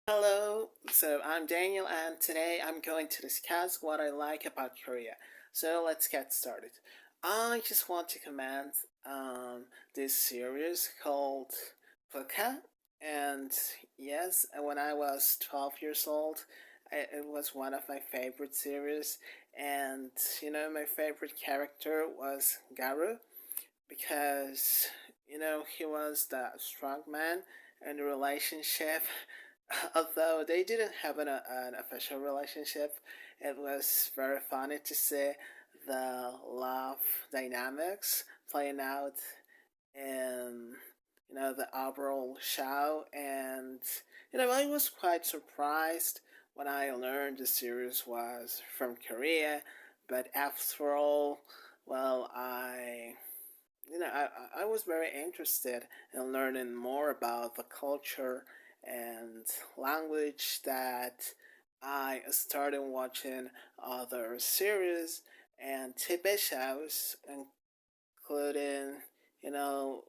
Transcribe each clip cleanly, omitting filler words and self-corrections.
Hello, so I'm Daniel, and today I'm going to discuss what I like about Korea. So let's get started. I just want to comment on this series called Puka, and yes, when I was 12 years old, it was one of my favorite series, and my favorite character was Garu because he was the strong man in the relationship. Although they didn't have an official relationship, it was very funny to see the love dynamics playing out in the overall show. And I was quite surprised when I learned the series was from Korea, but after all, well, I was very interested in learning more about the culture and language that I started watching other series and TV shows, including, you know,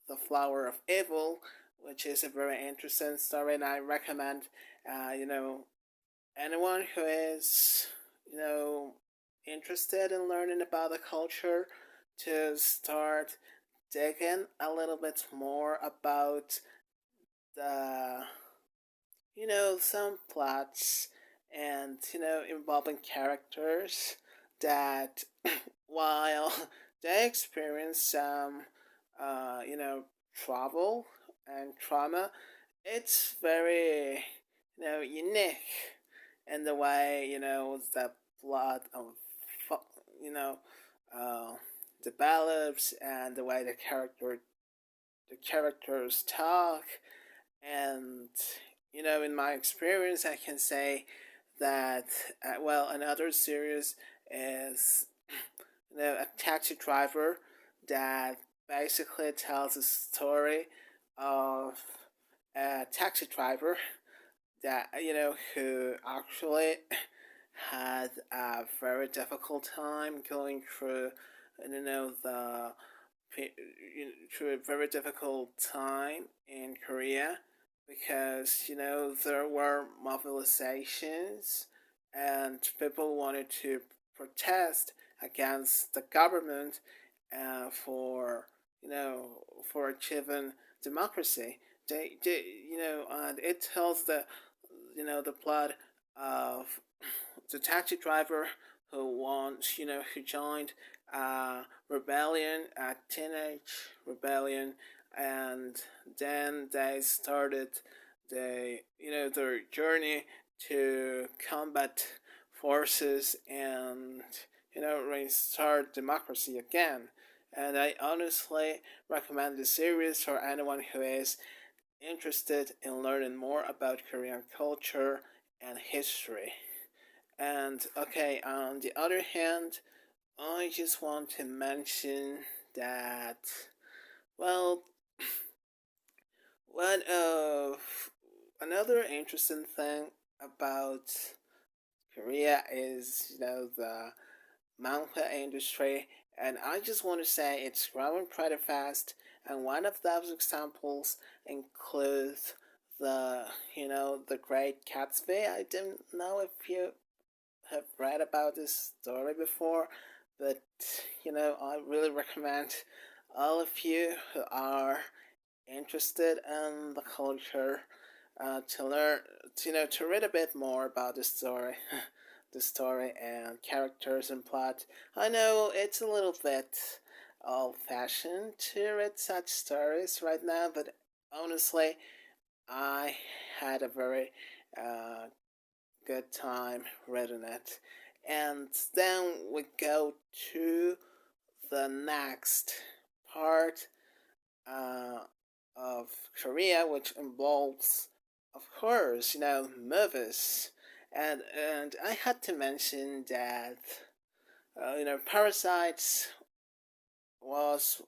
The Flower of Evil, which is a very interesting story, and I recommend, anyone who is, you know, interested in learning about the culture to start digging a little bit more about the some plots and involving characters that while they experience some trouble and trauma, it's very unique in the way the plot of you know uh, develops and the way the characters talk. And in my experience I can say that another series is a taxi driver that basically tells a story of a taxi driver that who actually had a very difficult time going through the through a very difficult time in Korea because there were mobilizations and people wanted to protest against the government for for achieving democracy. They and it tells the plot of the taxi driver who joined a rebellion, a teenage rebellion, and then they started their journey to combat forces and restart democracy again. And I honestly recommend the series for anyone who is interested in learning more about Korean culture and history. And okay, on the other hand, I just want to mention that, well, one of another interesting thing about Korea is, the manga industry, and I just want to say it's growing pretty fast. And one of those examples includes the Great Gatsby. I don't know if you have read about this story before, but I really recommend all of you who are interested in the culture to learn, to read a bit more about the story, the story and characters and plot. I know it's a little bit old-fashioned to read such stories right now, but honestly, I had a very uh, good time reading it. And then we go to the next part uh, of Korea, which involves, of course, movies. And I had to mention that Parasites was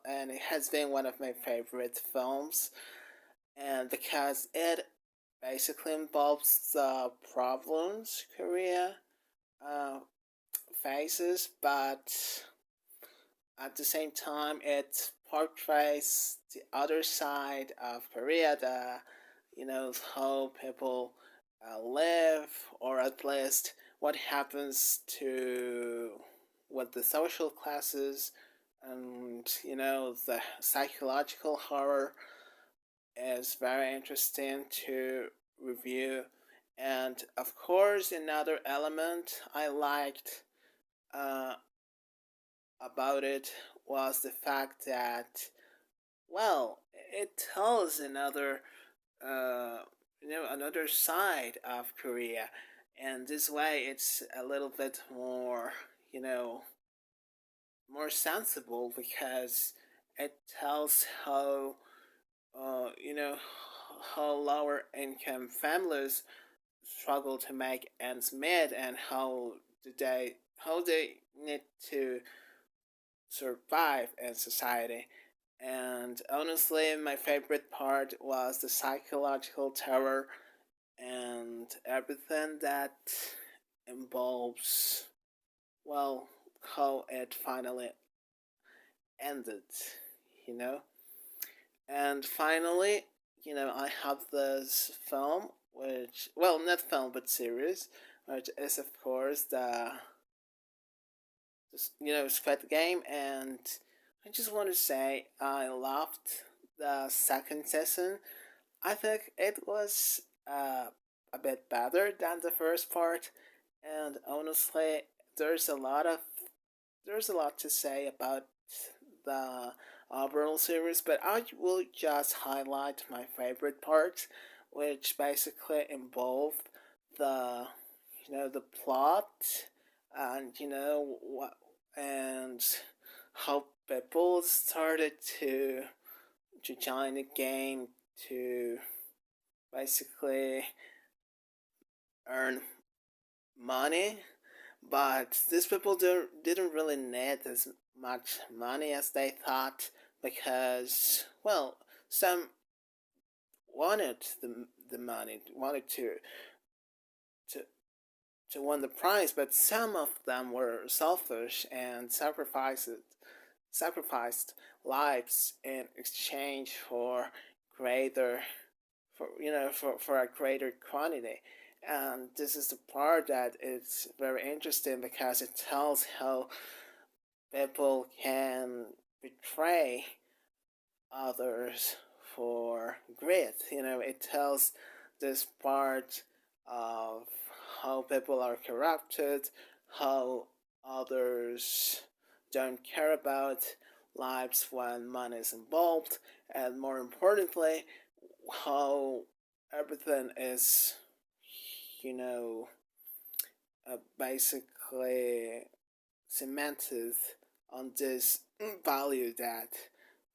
and it has been one of my favorite films, and because it basically involves the problems Korea uh, faces, but at the same time it portrays the other side of Korea, the how people live, or at least what happens to what the social classes, and the psychological horror is very interesting to review. And of course, another element I liked uh, about it was the fact that, well, it tells uh, another side of Korea, and this way it's a little bit more, you know, more sensible, because it tells how, you know, how lower income families struggle to make ends meet, and how they need to survive in society. And honestly, my favorite part was the psychological terror and everything that involves, well, how it finally ended, you know? And finally, I have this film, which, well, not film, but series, which is, of course, Squid Game. And I just want to say I loved the second season. I think it was a bit better than the first part, and honestly, there's a lot of there's a lot to say about the overall series, but I will just highlight my favorite parts, which basically involve the the plot, and what, and how people started to join the game to basically earn money. But these people didn't really need as much money as they thought, because, well, some wanted the money, wanted to to win the prize, but some of them were selfish and sacrificed lives in exchange for greater for a greater quantity. And this is the part that is very interesting, because it tells how people can betray others for greed. It tells this part of how people are corrupted, how others don't care about lives when money is involved, and more importantly, how everything is, you know, basically cemented on this value that,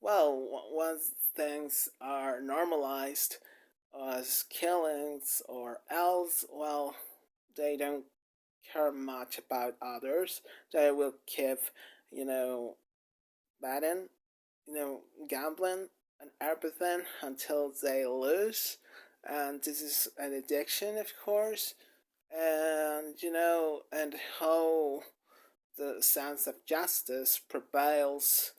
well, once things are normalized as killings or else, well, they don't care much about others. They will keep, you know, betting, gambling and everything until they lose. And this is an addiction, of course. And, and how the sense of justice prevails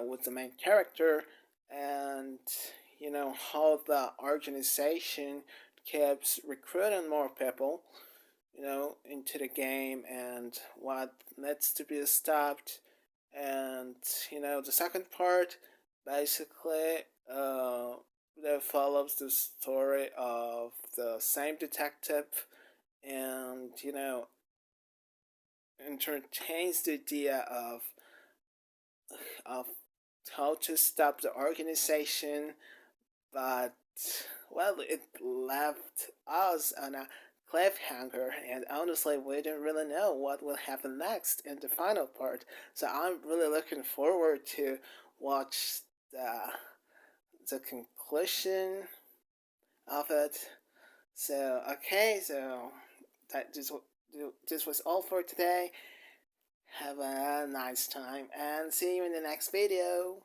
with the main character, and how the organization keeps recruiting more people into the game, and what needs to be stopped. And the second part basically that follows the story of the same detective, and entertains the idea of how to stop the organization. But, well, it left us on a cliffhanger, and honestly, we don't really know what will happen next in the final part. So I'm really looking forward to watch the conclusion of it. So okay, so that this was all for today. Have a nice time, and see you in the next video.